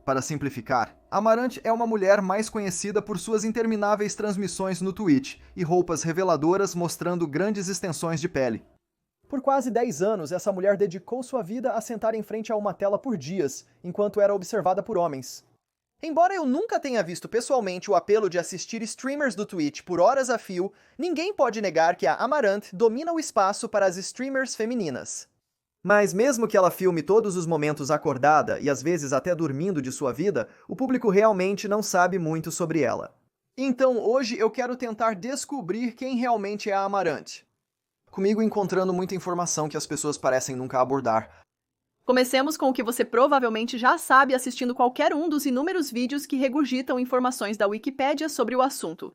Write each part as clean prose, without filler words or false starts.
Para simplificar, Amarante é uma mulher mais conhecida por suas intermináveis transmissões no Twitch e roupas reveladoras mostrando grandes extensões de pele. Por quase 10 anos, essa mulher dedicou sua vida a sentar em frente a uma tela por dias, enquanto era observada por homens. Embora eu nunca tenha visto pessoalmente o apelo de assistir streamers do Twitch por horas a fio, ninguém pode negar que a Amarante domina o espaço para as streamers femininas. Mas mesmo que ela filme todos os momentos acordada e às vezes até dormindo de sua vida, o público realmente não sabe muito sobre ela. Então hoje eu quero tentar descobrir quem realmente é a Amarante. Comigo encontrando muita informação que as pessoas parecem nunca abordar. Comecemos com o que você provavelmente já sabe assistindo qualquer um dos inúmeros vídeos que regurgitam informações da Wikipédia sobre o assunto.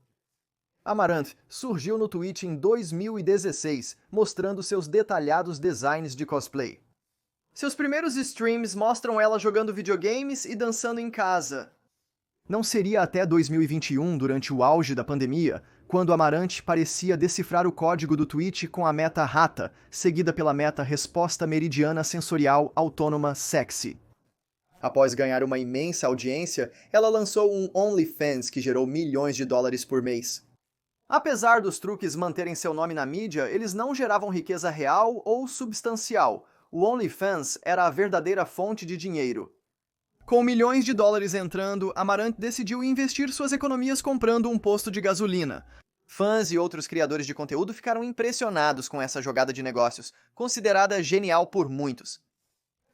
Amarante surgiu no Twitch em 2016, mostrando seus detalhados designs de cosplay. Seus primeiros streams mostram ela jogando videogames e dançando em casa. Não seria até 2021, durante o auge da pandemia, quando Amarante parecia decifrar o código do Twitch com a meta rata, seguida pela meta resposta meridiana sensorial autônoma sexy. Após ganhar uma imensa audiência, ela lançou um OnlyFans que gerou milhões de dólares por mês. Apesar dos truques manterem seu nome na mídia, eles não geravam riqueza real ou substancial. O OnlyFans era a verdadeira fonte de dinheiro. Com milhões de dólares entrando, Amarante decidiu investir suas economias comprando um posto de gasolina. Fãs e outros criadores de conteúdo ficaram impressionados com essa jogada de negócios, considerada genial por muitos.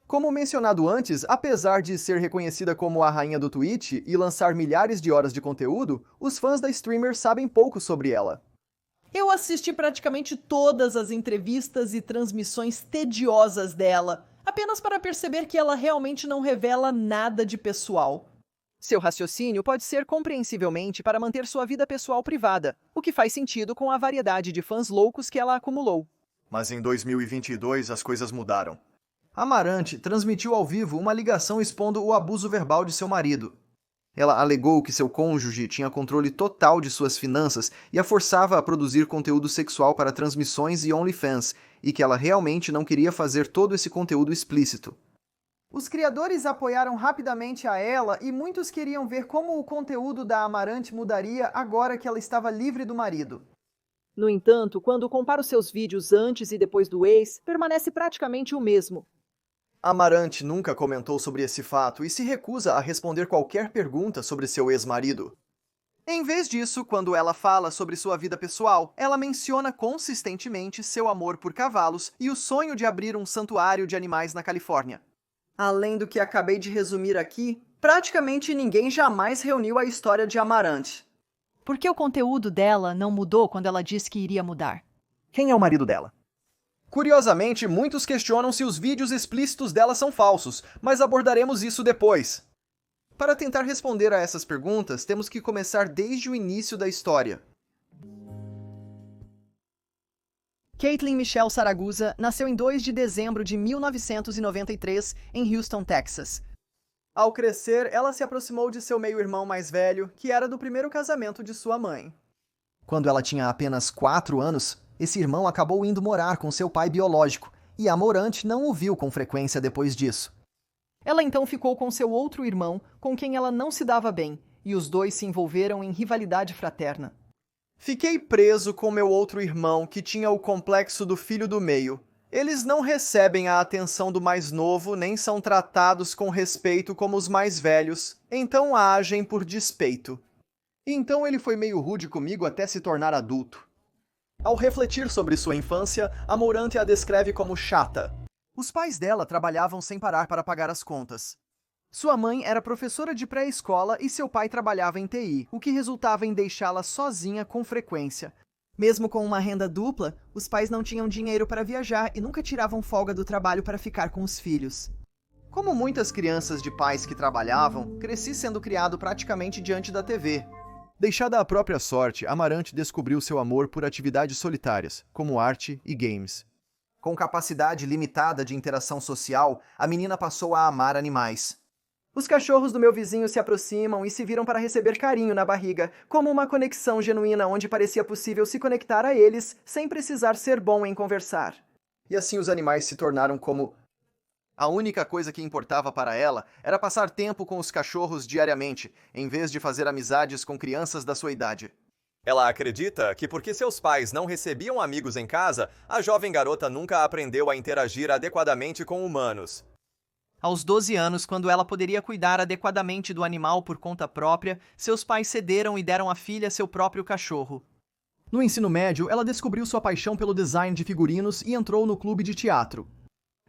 Como mencionado antes, apesar de ser reconhecida como a rainha do Twitch e lançar milhares de horas de conteúdo, os fãs da streamer sabem pouco sobre ela. Eu assisti praticamente todas as entrevistas e transmissões tediosas dela, apenas para perceber que ela realmente não revela nada de pessoal. Seu raciocínio pode ser compreensivelmente para manter sua vida pessoal privada, o que faz sentido com a variedade de fãs loucos que ela acumulou. Mas em 2022 as coisas mudaram. Amarante transmitiu ao vivo uma ligação expondo o abuso verbal de seu marido. Ela alegou que seu cônjuge tinha controle total de suas finanças e a forçava a produzir conteúdo sexual para transmissões e OnlyFans, e que ela realmente não queria fazer todo esse conteúdo explícito. Os criadores apoiaram rapidamente a ela e muitos queriam ver como o conteúdo da Amarante mudaria agora que ela estava livre do marido. No entanto, quando comparo seus vídeos antes e depois do ex, permanece praticamente o mesmo. Amarante nunca comentou sobre esse fato e se recusa a responder qualquer pergunta sobre seu ex-marido. Em vez disso, quando ela fala sobre sua vida pessoal, ela menciona consistentemente seu amor por cavalos e o sonho de abrir um santuário de animais na Califórnia. Além do que acabei de resumir aqui, praticamente ninguém jamais reuniu a história de Amarante. Por que o conteúdo dela não mudou quando ela disse que iria mudar? Quem é o marido dela? Curiosamente, muitos questionam se os vídeos explícitos dela são falsos, mas abordaremos isso depois. Para tentar responder a essas perguntas, temos que começar desde o início da história. Caitlyn Michelle Saragusa nasceu em 2 de dezembro de 1993 em Houston, Texas. Ao crescer, ela se aproximou de seu meio-irmão mais velho, que era do primeiro casamento de sua mãe. Quando ela tinha apenas 4 anos, esse irmão acabou indo morar com seu pai biológico, e Amarante não o viu com frequência depois disso. Ela então ficou com seu outro irmão, com quem ela não se dava bem, e os dois se envolveram em rivalidade fraterna. Fiquei preso com meu outro irmão, que tinha o complexo do filho do meio. Eles não recebem a atenção do mais novo, nem são tratados com respeito como os mais velhos, então agem por despeito. Então ele foi meio rude comigo até se tornar adulto. Ao refletir sobre sua infância, Amarante a descreve como chata. Os pais dela trabalhavam sem parar para pagar as contas. Sua mãe era professora de pré-escola e seu pai trabalhava em TI, o que resultava em deixá-la sozinha com frequência. Mesmo com uma renda dupla, os pais não tinham dinheiro para viajar e nunca tiravam folga do trabalho para ficar com os filhos. Como muitas crianças de pais que trabalhavam, cresci sendo criado praticamente diante da TV. Deixada à própria sorte, Amarante descobriu seu amor por atividades solitárias, como arte e games. Com capacidade limitada de interação social, a menina passou a amar animais. Os cachorros do meu vizinho se aproximam e se viram para receber carinho na barriga, como uma conexão genuína onde parecia possível se conectar a eles sem precisar ser bom em conversar. E assim os animais se tornaram como A única coisa que importava para ela era passar tempo com os cachorros diariamente, em vez de fazer amizades com crianças da sua idade. Ela acredita que porque seus pais não recebiam amigos em casa, a jovem garota nunca aprendeu a interagir adequadamente com humanos. Aos 12 anos, quando ela poderia cuidar adequadamente do animal por conta própria, seus pais cederam e deram à filha seu próprio cachorro. No ensino médio, ela descobriu sua paixão pelo design de figurinos e entrou no clube de teatro.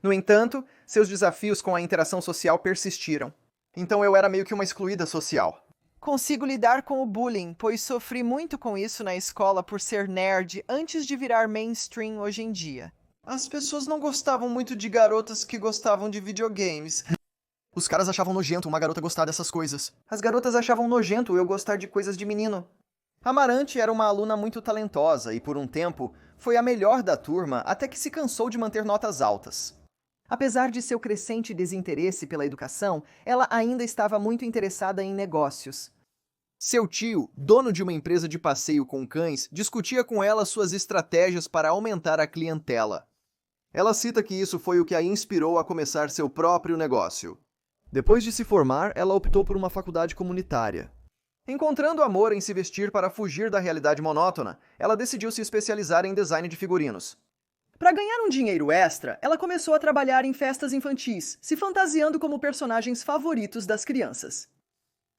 No entanto, seus desafios com a interação social persistiram. Então eu era meio que uma excluída social. Consigo lidar com o bullying, pois sofri muito com isso na escola por ser nerd antes de virar mainstream hoje em dia. As pessoas não gostavam muito de garotas que gostavam de videogames. Os caras achavam nojento uma garota gostar dessas coisas. As garotas achavam nojento eu gostar de coisas de menino. Amarante era uma aluna muito talentosa e, por um tempo, foi a melhor da turma até que se cansou de manter notas altas. Apesar de seu crescente desinteresse pela educação, ela ainda estava muito interessada em negócios. Seu tio, dono de uma empresa de passeio com cães, discutia com ela suas estratégias para aumentar a clientela. Ela cita que isso foi o que a inspirou a começar seu próprio negócio. Depois de se formar, ela optou por uma faculdade comunitária. Encontrando amor em se vestir para fugir da realidade monótona, ela decidiu se especializar em design de figurinos. Para ganhar um dinheiro extra, ela começou a trabalhar em festas infantis, se fantasiando como personagens favoritos das crianças.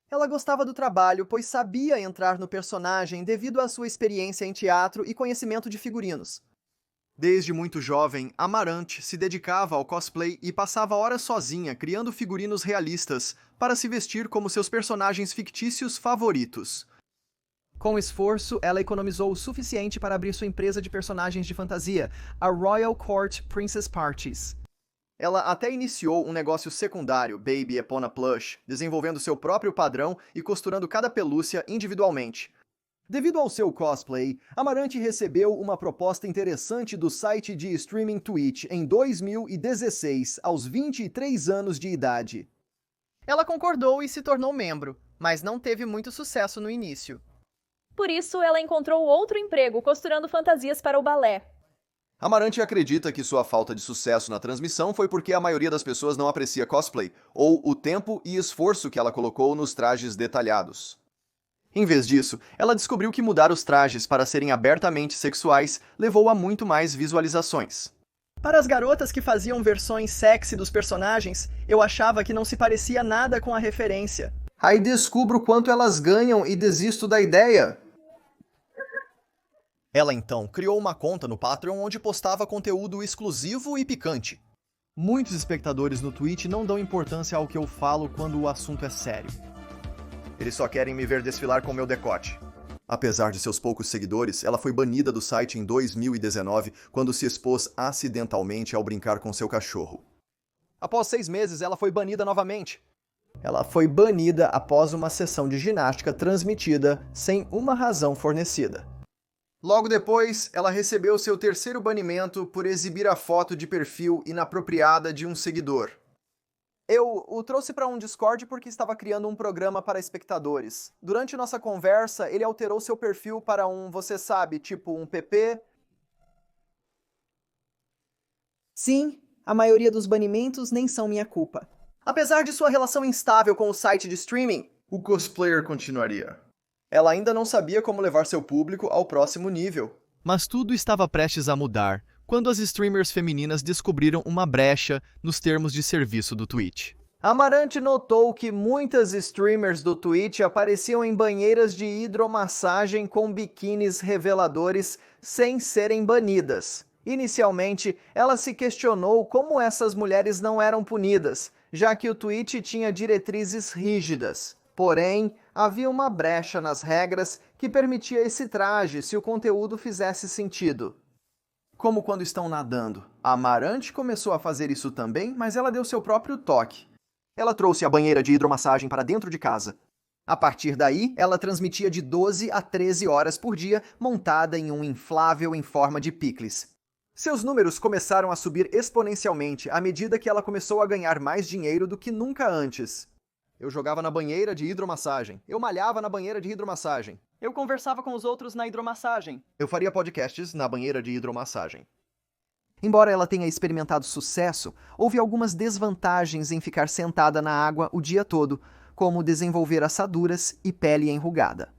Ela gostava do trabalho, pois sabia entrar no personagem devido à sua experiência em teatro e conhecimento de figurinos. Desde muito jovem, Amarante se dedicava ao cosplay e passava horas sozinha criando figurinos realistas para se vestir como seus personagens fictícios favoritos. Com esforço, ela economizou o suficiente para abrir sua empresa de personagens de fantasia, a Royal Court Princess Parties. Ela até iniciou um negócio secundário, Baby Epona Plush, desenvolvendo seu próprio padrão e costurando cada pelúcia individualmente. Devido ao seu cosplay, Amarante recebeu uma proposta interessante do site de streaming Twitch em 2016, aos 23 anos de idade. Ela concordou e se tornou membro, mas não teve muito sucesso no início. Por isso, ela encontrou outro emprego costurando fantasias para o balé. Amarante acredita que sua falta de sucesso na transmissão foi porque a maioria das pessoas não aprecia cosplay, ou o tempo e esforço que ela colocou nos trajes detalhados. Em vez disso, ela descobriu que mudar os trajes para serem abertamente sexuais levou a muito mais visualizações. Para as garotas que faziam versões sexy dos personagens, eu achava que não se parecia nada com a referência. Aí descubro quanto elas ganham e desisto da ideia. Ela então criou uma conta no Patreon onde postava conteúdo exclusivo e picante. Muitos espectadores no Twitch não dão importância ao que eu falo quando o assunto é sério. Eles só querem me ver desfilar com meu decote. Apesar de seus poucos seguidores, ela foi banida do site em 2019, quando se expôs acidentalmente ao brincar com seu cachorro. Após 6 meses, ela foi banida novamente. Ela foi banida após uma sessão de ginástica transmitida sem uma razão fornecida. Logo depois, ela recebeu seu terceiro banimento por exibir a foto de perfil inapropriada de um seguidor. Eu o trouxe para um Discord porque estava criando um programa para espectadores. Durante nossa conversa, ele alterou seu perfil para um, você sabe, tipo um PP. Sim, a maioria dos banimentos nem são minha culpa. Apesar de sua relação instável com o site de streaming, o cosplayer continuaria. Ela ainda não sabia como levar seu público ao próximo nível. Mas tudo estava prestes a mudar quando as streamers femininas descobriram uma brecha nos termos de serviço do Twitch. Amarante notou que muitas streamers do Twitch apareciam em banheiras de hidromassagem com biquínis reveladores sem serem banidas. Inicialmente, ela se questionou como essas mulheres não eram punidas, já que o Twitch tinha diretrizes rígidas. Porém, havia uma brecha nas regras que permitia esse traje se o conteúdo fizesse sentido. Como quando estão nadando. A Amarante começou a fazer isso também, mas ela deu seu próprio toque. Ela trouxe a banheira de hidromassagem para dentro de casa. A partir daí, ela transmitia de 12 a 13 horas por dia, montada em um inflável em forma de picles. Seus números começaram a subir exponencialmente à medida que ela começou a ganhar mais dinheiro do que nunca antes. Eu jogava na banheira de hidromassagem. Eu malhava na banheira de hidromassagem. Eu conversava com os outros na hidromassagem. Eu faria podcasts na banheira de hidromassagem. Embora ela tenha experimentado sucesso, houve algumas desvantagens em ficar sentada na água o dia todo, como desenvolver assaduras e pele enrugada.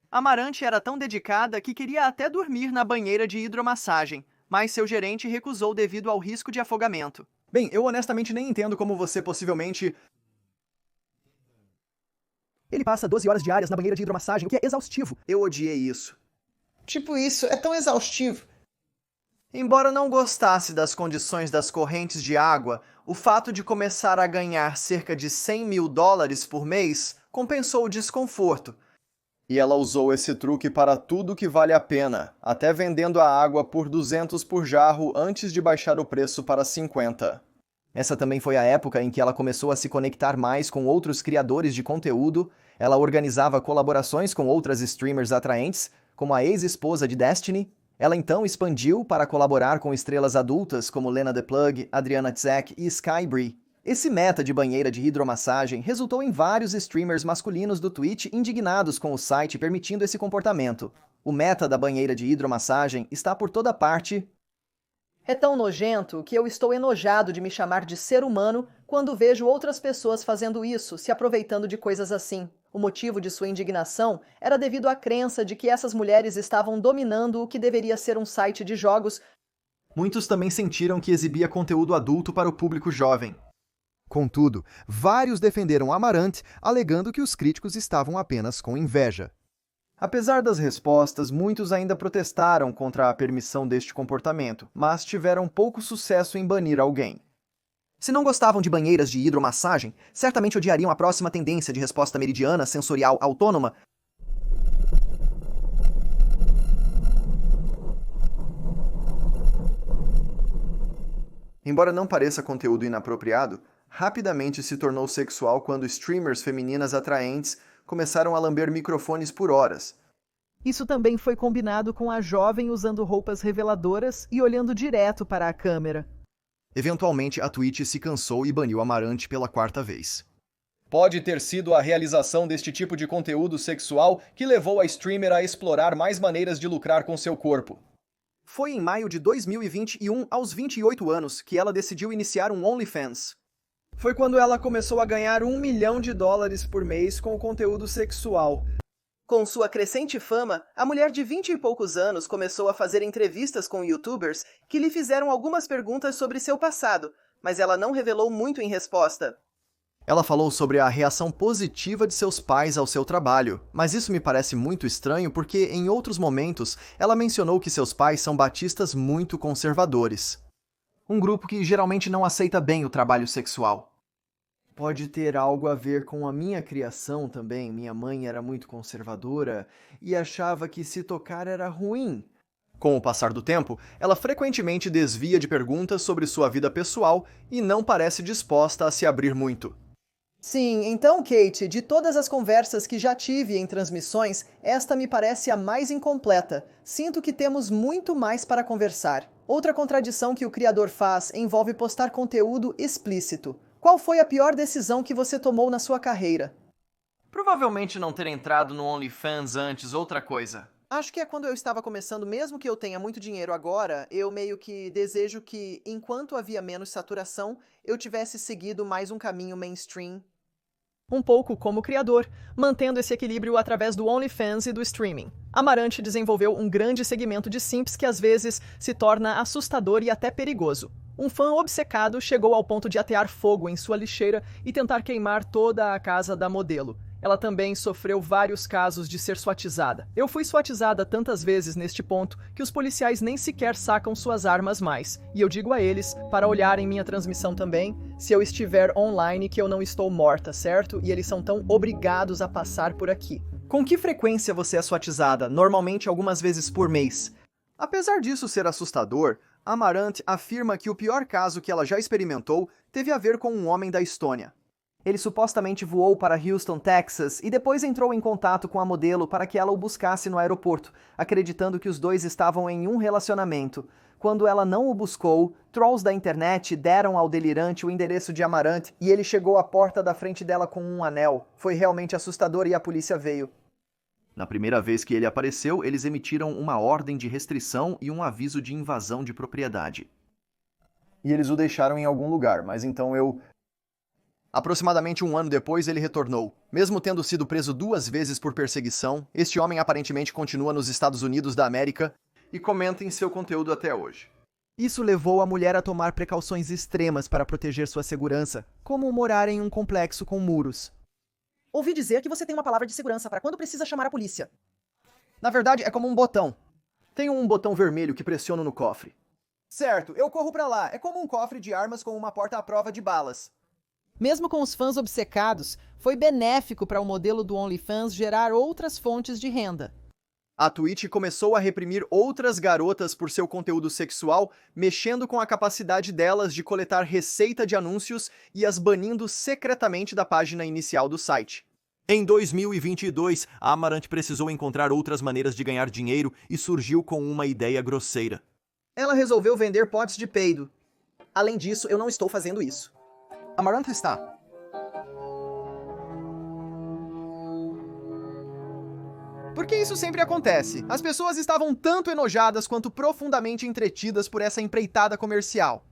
Amarante era tão dedicada que queria até dormir na banheira de hidromassagem, mas seu gerente recusou devido ao risco de afogamento. Bem, eu honestamente nem entendo como você possivelmente... Ele passa 12 horas diárias na banheira de hidromassagem, o que é exaustivo. Eu odiei isso. Tipo isso, é tão exaustivo. Embora não gostasse das condições das correntes de água, o fato de começar a ganhar cerca de $100.000 por mês compensou o desconforto. E ela usou esse truque para tudo que vale a pena, até vendendo a água por 200 por jarro antes de baixar o preço para 50. Essa também foi a época em que ela começou a se conectar mais com outros criadores de conteúdo. Ela organizava colaborações com outras streamers atraentes, como a ex-esposa de Destiny. Ela então expandiu para colaborar com estrelas adultas como Lena The Plug, Adriana Tzek e Skybree. Esse meta de banheira de hidromassagem resultou em vários streamers masculinos do Twitch indignados com o site permitindo esse comportamento. O meta da banheira de hidromassagem está por toda parte. É tão nojento que eu estou enojado de me chamar de ser humano quando vejo outras pessoas fazendo isso, se aproveitando de coisas assim. O motivo de sua indignação era devido à crença de que essas mulheres estavam dominando o que deveria ser um site de jogos. Muitos também sentiram que exibia conteúdo adulto para o público jovem. Contudo, vários defenderam Amarante, alegando que os críticos estavam apenas com inveja. Apesar das respostas, muitos ainda protestaram contra a permissão deste comportamento, mas tiveram pouco sucesso em banir alguém. Se não gostavam de banheiras de hidromassagem, certamente odiariam a próxima tendência de resposta meridiana sensorial autônoma. Embora não pareça conteúdo inapropriado, rapidamente se tornou sexual quando streamers femininas atraentes começaram a lamber microfones por horas. Isso também foi combinado com a jovem usando roupas reveladoras e olhando direto para a câmera. Eventualmente, a Twitch se cansou e baniu Amarante pela 4ª vez. Pode ter sido a realização deste tipo de conteúdo sexual que levou a streamer a explorar mais maneiras de lucrar com seu corpo. Foi em maio de 2021, aos 28 anos, que ela decidiu iniciar um OnlyFans. Foi quando ela começou a ganhar $1 milhão por mês com o conteúdo sexual. Com sua crescente fama, a mulher de 20 e poucos anos começou a fazer entrevistas com youtubers que lhe fizeram algumas perguntas sobre seu passado, mas ela não revelou muito em resposta. Ela falou sobre a reação positiva de seus pais ao seu trabalho, mas isso me parece muito estranho porque, em outros momentos, ela mencionou que seus pais são batistas muito conservadores. Um grupo que geralmente não aceita bem o trabalho sexual. Pode ter algo a ver com a minha criação também. Minha mãe era muito conservadora e achava que se tocar era ruim. Com o passar do tempo, ela frequentemente desvia de perguntas sobre sua vida pessoal e não parece disposta a se abrir muito. Sim, então, Kate, de todas as conversas que já tive em transmissões, esta me parece a mais incompleta. Sinto que temos muito mais para conversar. Outra contradição que o criador faz envolve postar conteúdo explícito. Qual foi a pior decisão que você tomou na sua carreira? Provavelmente não ter entrado no OnlyFans antes, outra coisa. Acho que é quando eu estava começando, mesmo que eu tenha muito dinheiro agora, eu meio que desejo que, enquanto havia menos saturação, eu tivesse seguido mais um caminho mainstream. Um pouco como criador, mantendo esse equilíbrio através do OnlyFans e do streaming. Amarante desenvolveu um grande segmento de simps que às vezes se torna assustador e até perigoso. Um fã obcecado chegou ao ponto de atear fogo em sua lixeira e tentar queimar toda a casa da modelo. Ela também sofreu vários casos de ser swatizada. Eu fui swatizada tantas vezes neste ponto que os policiais nem sequer sacam suas armas mais. E eu digo a eles para olharem minha transmissão também, se eu estiver online, que eu não estou morta, certo? E eles são tão obrigados a passar por aqui. Com que frequência você é swatizada? Normalmente algumas vezes por mês. Apesar disso ser assustador, Amarante afirma que o pior caso que ela já experimentou teve a ver com um homem da Estônia. Ele supostamente voou para Houston, Texas, e depois entrou em contato com a modelo para que ela o buscasse no aeroporto, acreditando que os dois estavam em um relacionamento. Quando ela não o buscou, trolls da internet deram ao delirante o endereço de Amarante e ele chegou à porta da frente dela com um anel. Foi realmente assustador e a polícia veio. Na primeira vez que ele apareceu, eles emitiram uma ordem de restrição e um aviso de invasão de propriedade. e eles o deixaram em algum lugar, mas então eu... Aproximadamente um ano depois, ele retornou. Mesmo tendo sido preso 2 vezes por perseguição, este homem aparentemente continua nos Estados Unidos da América e comenta em seu conteúdo até hoje. Isso levou a mulher a tomar precauções extremas para proteger sua segurança, como morar em um complexo com muros. Ouvi dizer que você tem uma palavra de segurança para quando precisa chamar a polícia. Na verdade, é como um botão. Tenho um botão vermelho que pressiono no cofre. Certo, eu corro pra lá. É como um cofre de armas com uma porta à prova de balas. Mesmo com os fãs obcecados, foi benéfico para o modelo do OnlyFans gerar outras fontes de renda. A Twitch começou a reprimir outras garotas por seu conteúdo sexual, mexendo com a capacidade delas de coletar receita de anúncios e as banindo secretamente da página inicial do site. Em 2022, a Amarante precisou encontrar outras maneiras de ganhar dinheiro e surgiu com uma ideia grosseira. Ela resolveu vender potes de peido. Além disso, eu não estou fazendo isso. Amarante está. Porque isso sempre acontece. As pessoas estavam tanto enojadas quanto profundamente entretidas por essa empreitada comercial.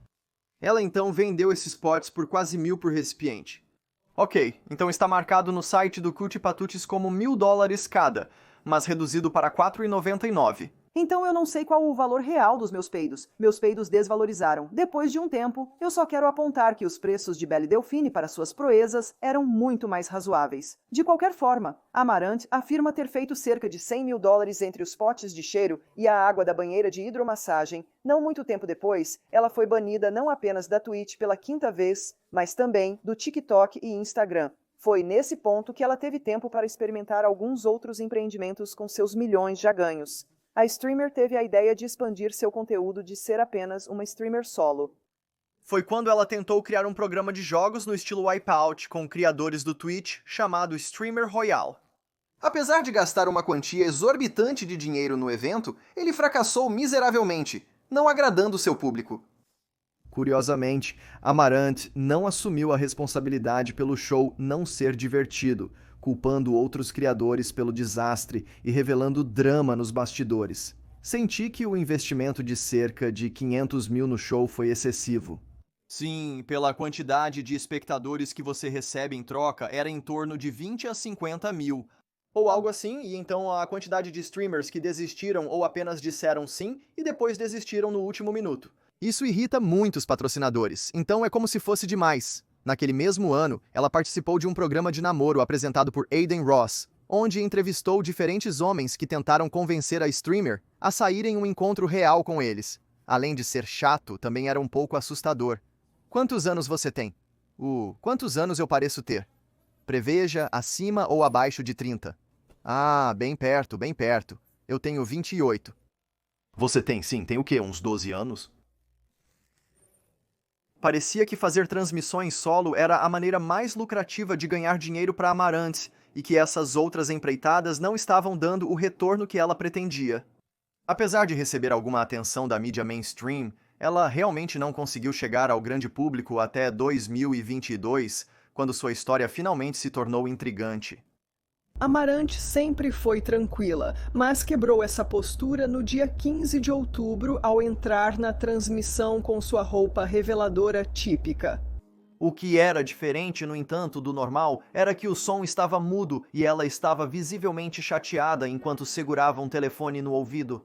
Ela então vendeu esses potes por quase 1.000 por recipiente. Ok, então está marcado no site do Cuti Patutes como $1.000 cada, mas reduzido para $4,99. Então eu não sei qual o valor real dos meus peidos. Meus peidos desvalorizaram. Depois de um tempo, eu só quero apontar que os preços de Belle Delphine para suas proezas eram muito mais razoáveis. De qualquer forma, Amarante afirma ter feito cerca de $100.000 entre os potes de cheiro e a água da banheira de hidromassagem. Não muito tempo depois, ela foi banida não apenas da Twitch pela 5ª vez, mas também do TikTok e Instagram. Foi nesse ponto que ela teve tempo para experimentar alguns outros empreendimentos com seus milhões já ganhos. A streamer teve a ideia de expandir seu conteúdo de ser apenas uma streamer solo. Foi quando ela tentou criar um programa de jogos no estilo Wipeout com criadores do Twitch chamado Streamer Royale. Apesar de gastar uma quantia exorbitante de dinheiro no evento, ele fracassou miseravelmente, não agradando seu público. Curiosamente, Amarante não assumiu a responsabilidade pelo show não ser divertido, culpando outros criadores pelo desastre e revelando drama nos bastidores. Senti que o investimento de cerca de 500 mil no show foi excessivo. Sim, pela quantidade de espectadores que você recebe em troca, era em torno de 20 a 50 mil. Ou algo assim, e então a quantidade de streamers que desistiram ou apenas disseram sim e depois desistiram no último minuto. Isso irrita muitos patrocinadores, então é como se fosse demais. Naquele mesmo ano, ela participou de um programa de namoro apresentado por Aiden Ross, onde entrevistou diferentes homens que tentaram convencer a streamer a sair em um encontro real com eles. Além de ser chato, também era um pouco assustador. Quantos anos você tem? Quantos anos eu pareço ter? Preveja acima ou abaixo de 30. Ah, bem perto, bem perto. Eu tenho 28. Você tem, sim, tem o quê? Uns 12 anos? Parecia que fazer transmissões solo era a maneira mais lucrativa de ganhar dinheiro para Amarante e que essas outras empreitadas não estavam dando o retorno que ela pretendia. Apesar de receber alguma atenção da mídia mainstream, ela realmente não conseguiu chegar ao grande público até 2022, quando sua história finalmente se tornou intrigante. Amarante sempre foi tranquila, mas quebrou essa postura no dia 15 de outubro ao entrar na transmissão com sua roupa reveladora típica. O que era diferente, no entanto, do normal era que o som estava mudo e ela estava visivelmente chateada enquanto segurava um telefone no ouvido.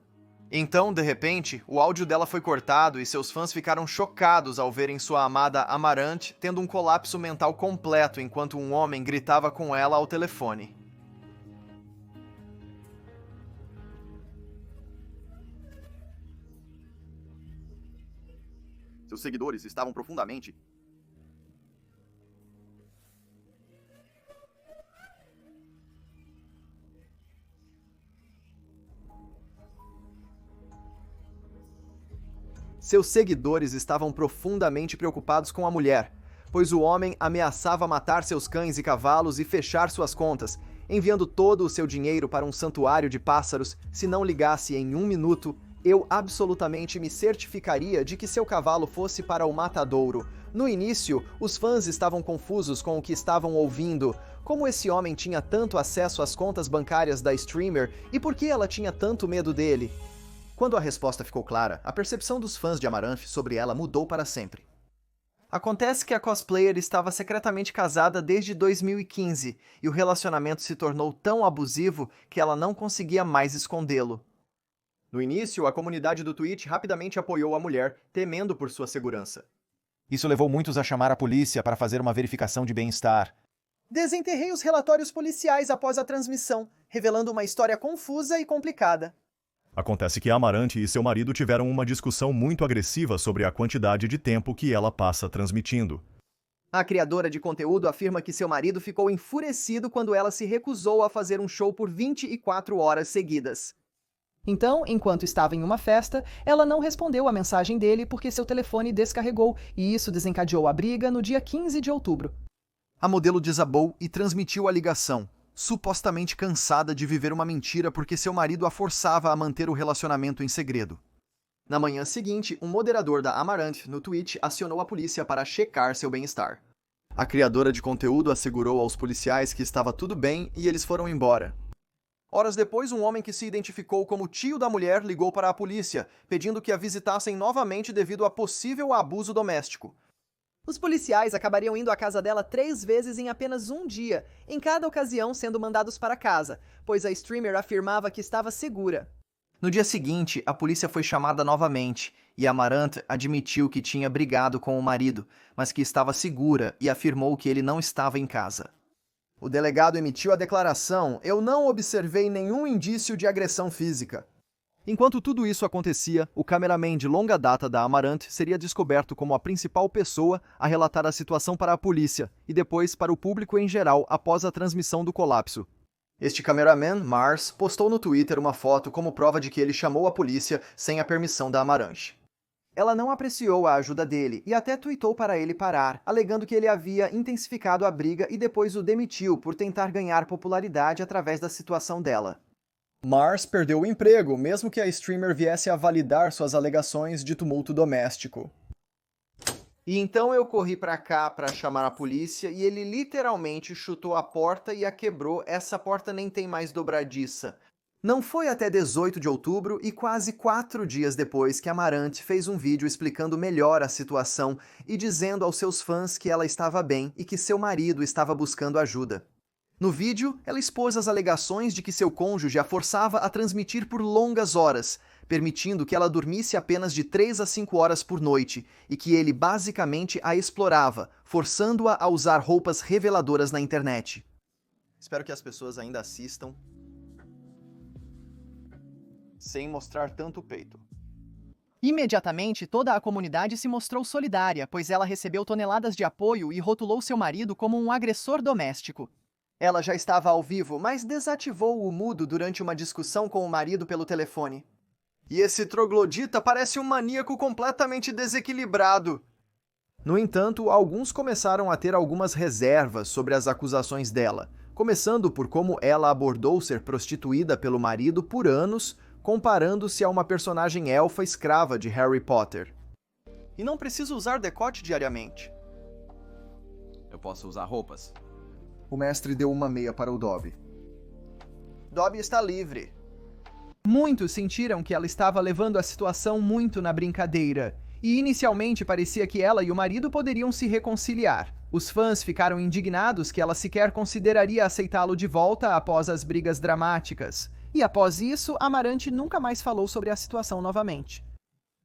Então, de repente, o áudio dela foi cortado e seus fãs ficaram chocados ao verem sua amada Amarante tendo um colapso mental completo enquanto um homem gritava com ela ao telefone. Seus seguidores estavam profundamente... Seus seguidores estavam profundamente preocupados com a mulher, pois o homem ameaçava matar seus cães e cavalos e fechar suas contas, enviando todo o seu dinheiro para um santuário de pássaros se não ligasse em 1 minuto. Eu absolutamente me certificaria de que seu cavalo fosse para o matadouro. No início, os fãs estavam confusos com o que estavam ouvindo. Como esse homem tinha tanto acesso às contas bancárias da streamer e por que ela tinha tanto medo dele? Quando a resposta ficou clara, a percepção dos fãs de Amaranth sobre ela mudou para sempre. Acontece que a cosplayer estava secretamente casada desde 2015 e o relacionamento se tornou tão abusivo que ela não conseguia mais escondê-lo. No início, a comunidade do Twitch rapidamente apoiou a mulher, temendo por sua segurança. Isso levou muitos a chamar a polícia para fazer uma verificação de bem-estar. Desenterrei os relatórios policiais após a transmissão, revelando uma história confusa e complicada. Acontece que Amaranth e seu marido tiveram uma discussão muito agressiva sobre a quantidade de tempo que ela passa transmitindo. A criadora de conteúdo afirma que seu marido ficou enfurecido quando ela se recusou a fazer um show por 24 horas seguidas. Então, enquanto estava em uma festa, ela não respondeu à mensagem dele porque seu telefone descarregou, e isso desencadeou a briga no dia 15 de outubro. A modelo desabou e transmitiu a ligação, supostamente cansada de viver uma mentira porque seu marido a forçava a manter o relacionamento em segredo. Na manhã seguinte, um moderador da Amaranth no Twitch acionou a polícia para checar seu bem-estar. A criadora de conteúdo assegurou aos policiais que estava tudo bem e eles foram embora. Horas depois, um homem que se identificou como tio da mulher ligou para a polícia, pedindo que a visitassem novamente devido a possível abuso doméstico. Os policiais acabariam indo à casa dela 3 vezes em apenas um dia, em cada ocasião sendo mandados para casa, pois a streamer afirmava que estava segura. No dia seguinte, a polícia foi chamada novamente, e Amaranth admitiu que tinha brigado com o marido, mas que estava segura e afirmou que ele não estava em casa. O delegado emitiu a declaração: "Eu não observei nenhum indício de agressão física." Enquanto tudo isso acontecia, o cameraman de longa data da Amaranth seria descoberto como a principal pessoa a relatar a situação para a polícia e depois para o público em geral após a transmissão do colapso. Este cameraman, Mars, postou no Twitter uma foto como prova de que ele chamou a polícia sem a permissão da Amaranth. Ela não apreciou a ajuda dele e até tweetou para ele parar, alegando que ele havia intensificado a briga e depois o demitiu por tentar ganhar popularidade através da situação dela. Mars perdeu o emprego, mesmo que a streamer viesse a validar suas alegações de tumulto doméstico. E então eu corri pra cá pra chamar a polícia e ele literalmente chutou a porta e a quebrou. Essa porta nem tem mais dobradiça. Não foi até 18 de outubro e quase 4 dias depois que Amaranth fez um vídeo explicando melhor a situação e dizendo aos seus fãs que ela estava bem e que seu marido estava buscando ajuda. No vídeo, ela expôs as alegações de que seu cônjuge a forçava a transmitir por longas horas, permitindo que ela dormisse apenas de 3 a 5 horas por noite, e que ele basicamente a explorava, forçando-a a usar roupas reveladoras na internet. Espero que as pessoas ainda assistam sem mostrar tanto o peito. Imediatamente, toda a comunidade se mostrou solidária, pois ela recebeu toneladas de apoio e rotulou seu marido como um agressor doméstico. Ela já estava ao vivo, mas desativou o mudo durante uma discussão com o marido pelo telefone. E esse troglodita parece um maníaco completamente desequilibrado. No entanto, alguns começaram a ter algumas reservas sobre as acusações dela, começando por como ela abordou ser prostituída pelo marido por anos, comparando-se a uma personagem elfa escrava de Harry Potter. E não preciso usar decote diariamente. Eu posso usar roupas. O mestre deu uma meia para o Dobby. Dobby está livre. Muitos sentiram que ela estava levando a situação muito na brincadeira, e inicialmente parecia que ela e o marido poderiam se reconciliar. Os fãs ficaram indignados que ela sequer consideraria aceitá-lo de volta após as brigas dramáticas. E após isso, Amaranth nunca mais falou sobre a situação novamente.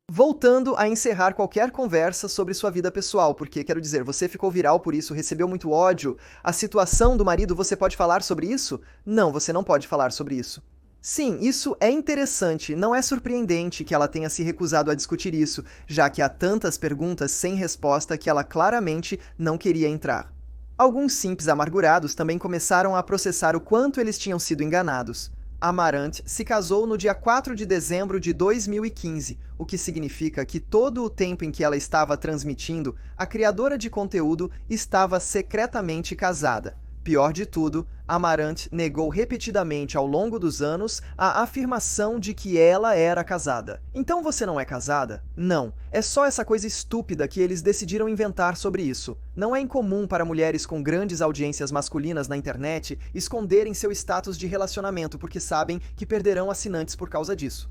Voltando a encerrar qualquer conversa sobre sua vida pessoal, porque, quero dizer, você ficou viral por isso, recebeu muito ódio, a situação do marido, você pode falar sobre isso? Não, você não pode falar sobre isso. Sim, isso é interessante, não é surpreendente que ela tenha se recusado a discutir isso, já que há tantas perguntas sem resposta que ela claramente não queria entrar. Alguns simples amargurados também começaram a processar o quanto eles tinham sido enganados. Amaranth se casou no dia 4 de dezembro de 2015, o que significa que todo o tempo em que ela estava transmitindo, a criadora de conteúdo estava secretamente casada. Pior de tudo, Amaranth negou repetidamente ao longo dos anos a afirmação de que ela era casada. Então você não é casada? Não, é só essa coisa estúpida que eles decidiram inventar sobre isso. Não é incomum para mulheres com grandes audiências masculinas na internet esconderem seu status de relacionamento porque sabem que perderão assinantes por causa disso.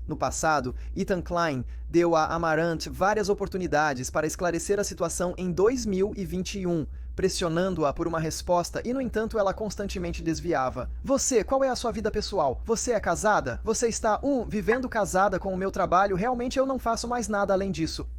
No passado, Ethan Klein deu a Amaranth várias oportunidades para esclarecer a situação em 2021, pressionando-a por uma resposta e, no entanto, ela constantemente desviava. Você, qual é a sua vida pessoal? Você é casada? Você está, vivendo casada com o meu trabalho? Realmente eu não faço mais nada além disso.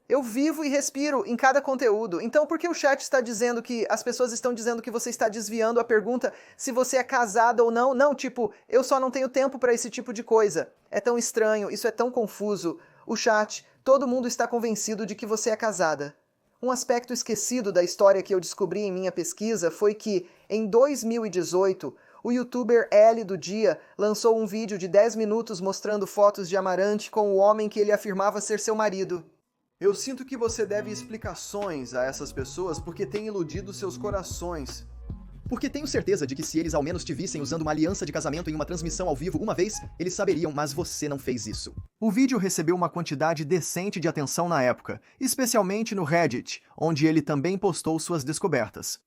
Eu vivo e respiro em cada conteúdo. Então por que o chat está dizendo que as pessoas estão dizendo que você está desviando a pergunta se você é casada ou não? Não, tipo, eu só não tenho tempo para esse tipo de coisa. É tão estranho, isso é tão confuso. O chat, todo mundo está convencido de que você é casada. Um aspecto esquecido da história que eu descobri em minha pesquisa foi que, em 2018, o youtuber L do Dia lançou um vídeo de 10 minutos mostrando fotos de Amaranth com o homem que ele afirmava ser seu marido. Eu sinto que você deve explicações a essas pessoas porque tem iludido seus corações. Porque tenho certeza de que se eles ao menos te vissem usando uma aliança de casamento em uma transmissão ao vivo uma vez, eles saberiam, mas você não fez isso. O vídeo recebeu uma quantidade decente de atenção na época, especialmente no Reddit, onde ele também postou suas descobertas.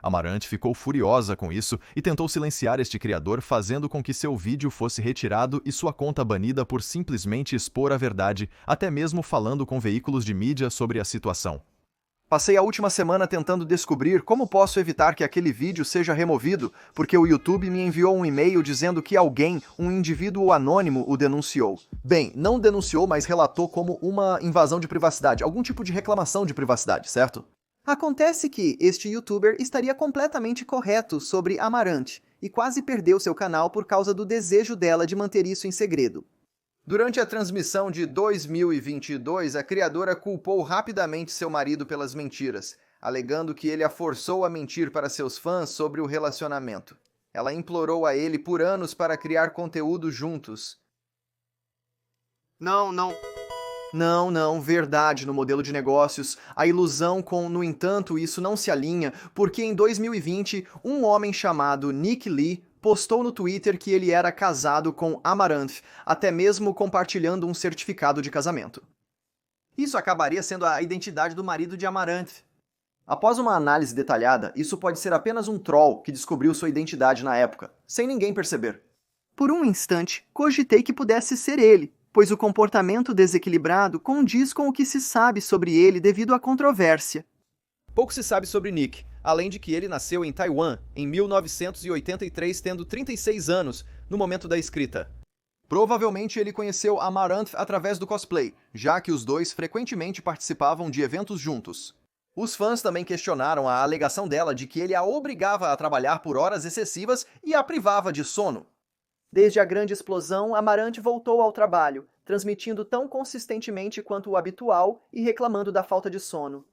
Amaranth ficou furiosa com isso e tentou silenciar este criador, fazendo com que seu vídeo fosse retirado e sua conta banida por simplesmente expor a verdade, até mesmo falando com veículos de mídia sobre a situação. Passei a última semana tentando descobrir como posso evitar que aquele vídeo seja removido, porque o YouTube me enviou um e-mail dizendo que alguém, um indivíduo anônimo, o denunciou. Bem, não denunciou, mas relatou como uma invasão de privacidade, algum tipo de reclamação de privacidade, certo? Acontece que este youtuber estaria completamente correto sobre Amaranth e quase perdeu seu canal por causa do desejo dela de manter isso em segredo. Durante a transmissão de 2022, a criadora culpou rapidamente seu marido pelas mentiras, alegando que ele a forçou a mentir para seus fãs sobre o relacionamento. Ela implorou a ele por anos para criar conteúdo juntos. Não, verdade no modelo de negócios. A ilusão no entanto, isso não se alinha, porque em 2020, um homem chamado Nick Lee postou no Twitter que ele era casado com Amaranth, até mesmo compartilhando um certificado de casamento. Isso acabaria sendo a identidade do marido de Amaranth. Após uma análise detalhada, isso pode ser apenas um troll que descobriu sua identidade na época, sem ninguém perceber. Por um instante, cogitei que pudesse ser ele, pois o comportamento desequilibrado condiz com o que se sabe sobre ele devido à controvérsia. Pouco se sabe sobre Nick, além de que ele nasceu em Taiwan em 1983, tendo 36 anos no momento da escrita. Provavelmente ele conheceu Amaranth através do cosplay, já que os dois frequentemente participavam de eventos juntos. Os fãs também questionaram a alegação dela de que ele a obrigava a trabalhar por horas excessivas e a privava de sono. Desde a grande explosão, Amaranth voltou ao trabalho, transmitindo tão consistentemente quanto o habitual e reclamando da falta de sono.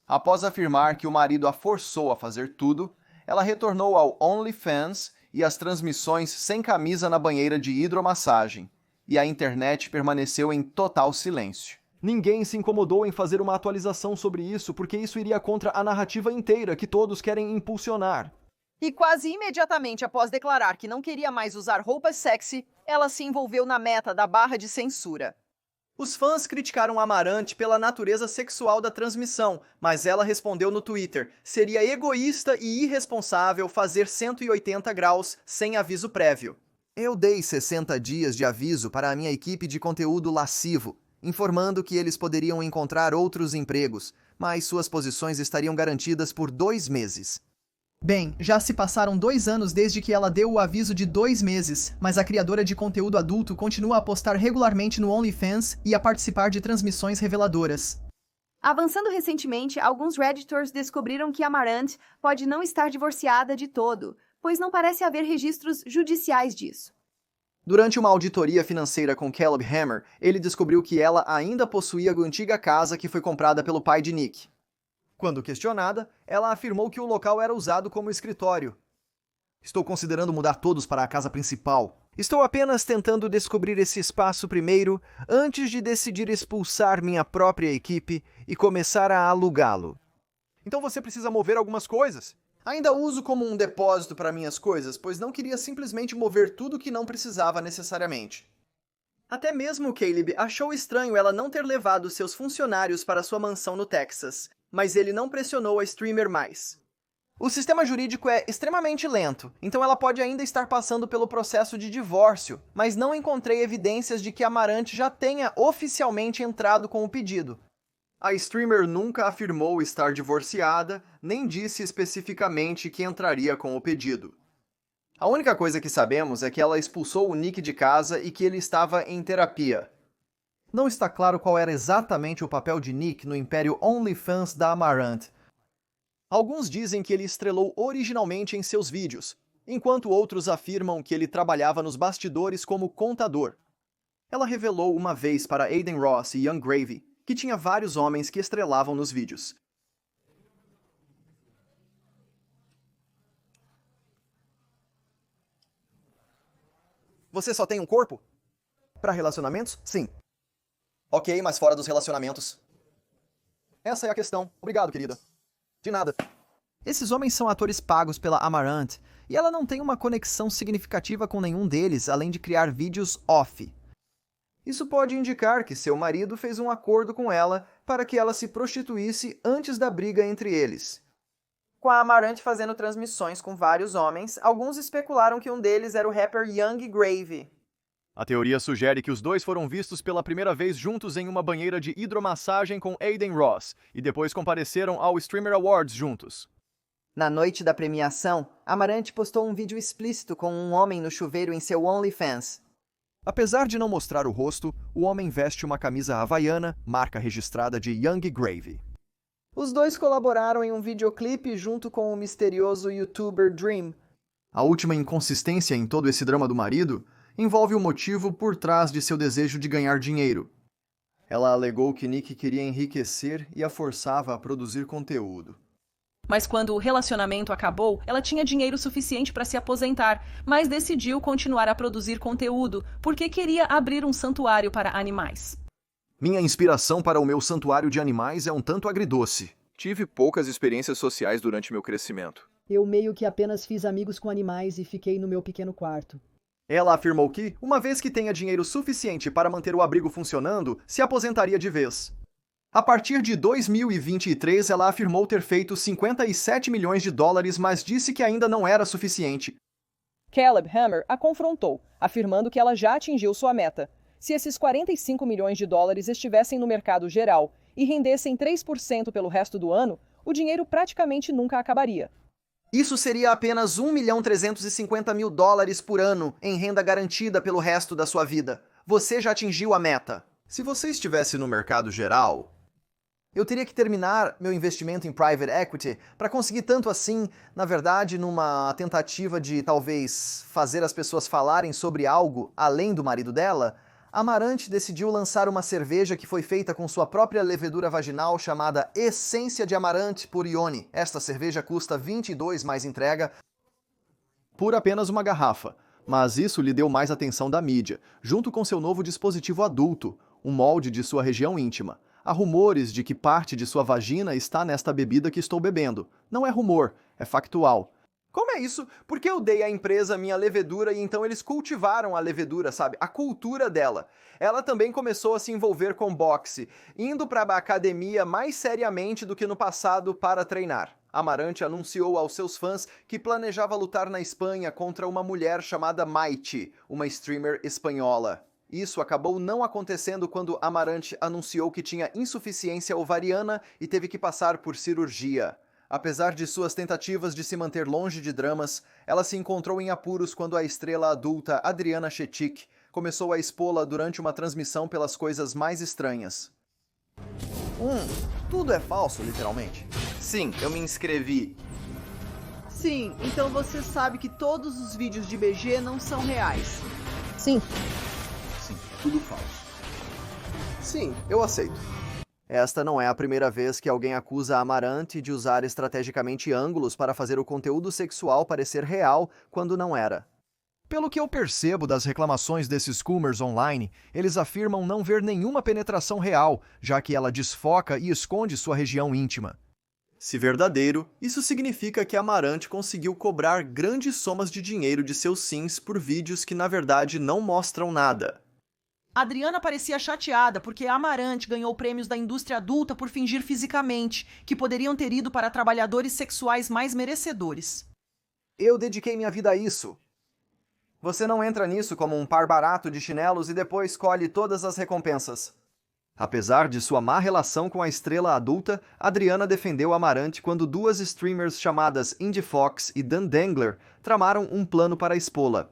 Após afirmar que o marido a forçou a fazer tudo, ela retornou ao OnlyFans e às transmissões sem camisa na banheira de hidromassagem, e a internet permaneceu em total silêncio. Ninguém se incomodou em fazer uma atualização sobre isso, porque isso iria contra a narrativa inteira que todos querem impulsionar. E quase imediatamente após declarar que não queria mais usar roupas sexy, ela se envolveu na meta da barra de censura. Os fãs criticaram Amaranth pela natureza sexual da transmissão, mas ela respondeu no Twitter: seria egoísta e irresponsável fazer 180 graus sem aviso prévio. Eu dei 60 dias de aviso para a minha equipe de conteúdo lascivo, informando que eles poderiam encontrar outros empregos, mas suas posições estariam garantidas por 2 meses. Bem, já se passaram 2 anos desde que ela deu o aviso de 2 meses, mas a criadora de conteúdo adulto continua a postar regularmente no OnlyFans e a participar de transmissões reveladoras. Avançando recentemente, alguns Redditors descobriram que Amaranth pode não estar divorciada de todo, pois não parece haver registros judiciais disso. Durante uma auditoria financeira com Caleb Hammer, ele descobriu que ela ainda possuía a antiga casa que foi comprada pelo pai de Nick. Quando questionada, ela afirmou que o local era usado como escritório. Estou considerando mudar todos para a casa principal. Estou apenas tentando descobrir esse espaço primeiro, antes de decidir expulsar minha própria equipe e começar a alugá-lo. Então você precisa mover algumas coisas? Ainda uso como um depósito para minhas coisas, pois não queria simplesmente mover tudo que não precisava necessariamente. Até mesmo Caleb achou estranho ela não ter levado seus funcionários para sua mansão no Texas, mas ele não pressionou a streamer mais. O sistema jurídico é extremamente lento, então ela pode ainda estar passando pelo processo de divórcio, mas não encontrei evidências de que Amarante já tenha oficialmente entrado com o pedido. A streamer nunca afirmou estar divorciada, nem disse especificamente que entraria com o pedido. A única coisa que sabemos é que ela expulsou o Nick de casa e que ele estava em terapia. Não está claro qual era exatamente o papel de Nick no império OnlyFans da Amarante. Alguns dizem que ele estrelou originalmente em seus vídeos, enquanto outros afirmam que ele trabalhava nos bastidores como contador. Ela revelou uma vez para Aiden Ross e Young Gravy que tinha vários homens que estrelavam nos vídeos. Você só tem um corpo? Para relacionamentos? Sim. Ok, mas fora dos relacionamentos. Essa é a questão. Obrigado, querida. De nada. Esses homens são atores pagos pela Amarante, e ela não tem uma conexão significativa com nenhum deles, além de criar vídeos off. Isso pode indicar que seu marido fez um acordo com ela para que ela se prostituísse antes da briga entre eles. Com a Amarante fazendo transmissões com vários homens, alguns especularam que um deles era o rapper Young Gravy. A teoria sugere que os dois foram vistos pela primeira vez juntos em uma banheira de hidromassagem com Aiden Ross, e depois compareceram ao Streamer Awards juntos. Na noite da premiação, Amarante postou um vídeo explícito com um homem no chuveiro em seu OnlyFans. Apesar de não mostrar o rosto, o homem veste uma camisa havaiana, marca registrada de Young Gravy. Os dois colaboraram em um videoclipe junto com o misterioso youtuber Dream. A última inconsistência em todo esse drama do marido envolve o motivo por trás de seu desejo de ganhar dinheiro. Ela alegou que Nick queria enriquecer e a forçava a produzir conteúdo. Mas quando o relacionamento acabou, ela tinha dinheiro suficiente para se aposentar, mas decidiu continuar a produzir conteúdo porque queria abrir um santuário para animais. Minha inspiração para o meu santuário de animais é um tanto agridoce. Tive poucas experiências sociais durante meu crescimento. Eu meio que apenas fiz amigos com animais e fiquei no meu pequeno quarto. Ela afirmou que, uma vez que tenha dinheiro suficiente para manter o abrigo funcionando, se aposentaria de vez. A partir de 2023, ela afirmou ter feito 57 milhões de dólares, mas disse que ainda não era suficiente. Caleb Hammer a confrontou, afirmando que ela já atingiu sua meta. Se esses 45 milhões de dólares estivessem no mercado geral e rendessem 3% pelo resto do ano, o dinheiro praticamente nunca acabaria. Isso seria apenas 1.350.000 dólares por ano em renda garantida pelo resto da sua vida. Você já atingiu a meta. Se você estivesse no mercado geral, eu teria que terminar meu investimento em private equity para conseguir tanto assim, na verdade, numa tentativa de talvez fazer as pessoas falarem sobre algo além do marido dela. Amarante decidiu lançar uma cerveja que foi feita com sua própria levedura vaginal chamada Essência de Amarante por Ione. Esta cerveja custa 22 mais entrega por apenas uma garrafa, mas isso lhe deu mais atenção da mídia, junto com seu novo dispositivo adulto, um molde de sua região íntima. Há rumores de que parte de sua vagina está nesta bebida que estou bebendo. Não é rumor, é factual. Como é isso? Porque eu dei à empresa minha levedura e então eles cultivaram a levedura, sabe? A cultura dela. Ela também começou a se envolver com boxe, indo para a academia mais seriamente do que no passado para treinar. Amarante anunciou aos seus fãs que planejava lutar na Espanha contra uma mulher chamada Maite, uma streamer espanhola. Isso acabou não acontecendo quando Amarante anunciou que tinha insuficiência ovariana e teve que passar por cirurgia. Apesar de suas tentativas de se manter longe de dramas, ela se encontrou em apuros quando a estrela adulta Adriana Chechik começou a expô-la durante uma transmissão pelas coisas mais estranhas. Tudo é falso, literalmente? Sim, eu me inscrevi. Sim, então você sabe que todos os vídeos de BG não são reais. Sim. Sim, tudo falso. Sim, eu aceito. Esta não é a primeira vez que alguém acusa a Amarante de usar estrategicamente ângulos para fazer o conteúdo sexual parecer real quando não era. Pelo que eu percebo das reclamações desses coomers online, eles afirmam não ver nenhuma penetração real, já que ela desfoca e esconde sua região íntima. Se verdadeiro, isso significa que a Amarante conseguiu cobrar grandes somas de dinheiro de seus sims por vídeos que na verdade não mostram nada. Adriana parecia chateada porque Amarante ganhou prêmios da indústria adulta por fingir fisicamente, que poderiam ter ido para trabalhadores sexuais mais merecedores. Eu dediquei minha vida a isso. Você não entra nisso como um par barato de chinelos e depois colhe todas as recompensas. Apesar de sua má relação com a estrela adulta, Adriana defendeu Amarante quando duas streamers chamadas Indy Fox e Dan Dangler tramaram um plano para expô-la.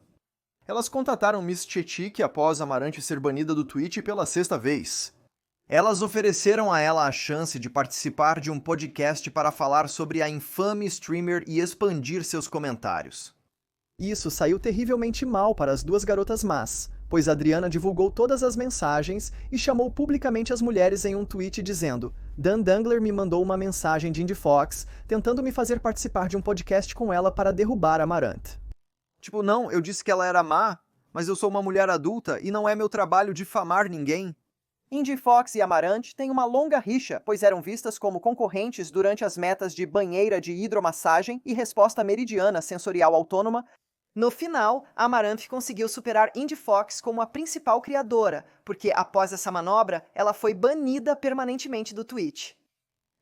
Elas contataram Miss Chetik após Amarante ser banida do Twitch pela 6ª vez. Elas ofereceram a ela a chance de participar de um podcast para falar sobre a infame streamer e expandir seus comentários. Isso saiu terrivelmente mal para as duas garotas más, pois Adriana divulgou todas as mensagens e chamou publicamente as mulheres em um tweet dizendo: Dan Dangler me mandou uma mensagem de Indy Fox tentando me fazer participar de um podcast com ela para derrubar Amarante. Tipo, não, eu disse que ela era má, mas eu sou uma mulher adulta e não é meu trabalho difamar ninguém. Indy Fox e Amarante têm uma longa rixa, pois eram vistas como concorrentes durante as metas de banheira de hidromassagem e resposta meridiana sensorial autônoma. No final, Amarante conseguiu superar Indy Fox como a principal criadora, porque após essa manobra, ela foi banida permanentemente do Twitch.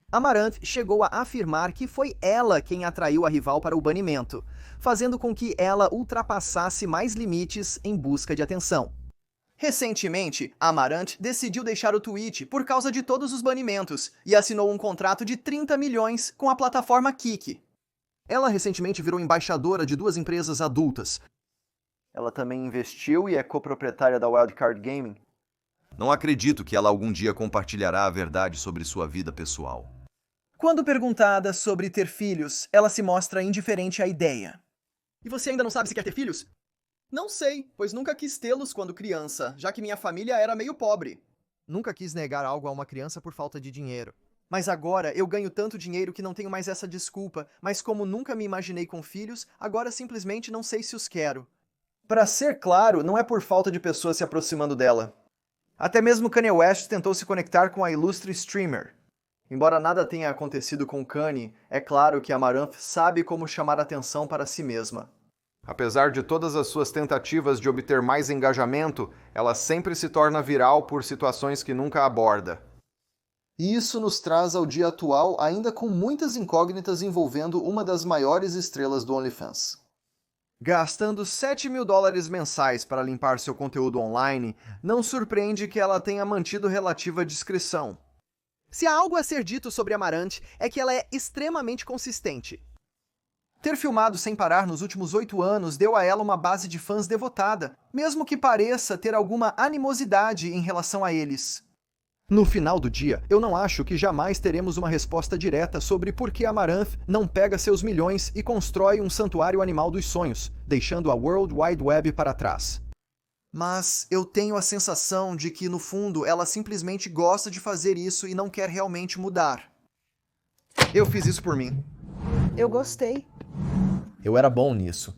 Amarante chegou a afirmar que foi ela quem atraiu a rival para o banimento, fazendo com que ela ultrapassasse mais limites em busca de atenção. Recentemente, Amarante decidiu deixar o Twitch por causa de todos os banimentos e assinou um contrato de 30 milhões com a plataforma Kick. Ela recentemente virou embaixadora de duas empresas adultas. Ela também investiu e é coproprietária da Wildcard Gaming. Não acredito que ela algum dia compartilhará a verdade sobre sua vida pessoal. Quando perguntada sobre ter filhos, ela se mostra indiferente à ideia. E você ainda não sabe se quer ter filhos? Não sei, pois nunca quis tê-los quando criança, já que minha família era meio pobre. Nunca quis negar algo a uma criança por falta de dinheiro. Mas agora eu ganho tanto dinheiro que não tenho mais essa desculpa, mas como nunca me imaginei com filhos, agora simplesmente não sei se os quero. Para ser claro, não é por falta de pessoas se aproximando dela. Até mesmo Kanye West tentou se conectar com a ilustre streamer. Embora nada tenha acontecido com Kanye, é claro que Amaranth sabe como chamar atenção para si mesma. Apesar de todas as suas tentativas de obter mais engajamento, ela sempre se torna viral por situações que nunca aborda. E isso nos traz ao dia atual, ainda com muitas incógnitas envolvendo uma das maiores estrelas do OnlyFans. Gastando $7.000 mensais para limpar seu conteúdo online, não surpreende que ela tenha mantido relativa discrição. Se há algo a ser dito sobre Amarante, é que ela é extremamente consistente. Ter filmado sem parar nos últimos 8 anos deu a ela uma base de fãs devotada, mesmo que pareça ter alguma animosidade em relação a eles. No final do dia, eu não acho que jamais teremos uma resposta direta sobre por que Amaranth não pega seus milhões e constrói um santuário animal dos sonhos, deixando a World Wide Web para trás. Mas eu tenho a sensação de que, no fundo, ela simplesmente gosta de fazer isso e não quer realmente mudar. Eu fiz isso por mim. Eu gostei. Eu era bom nisso.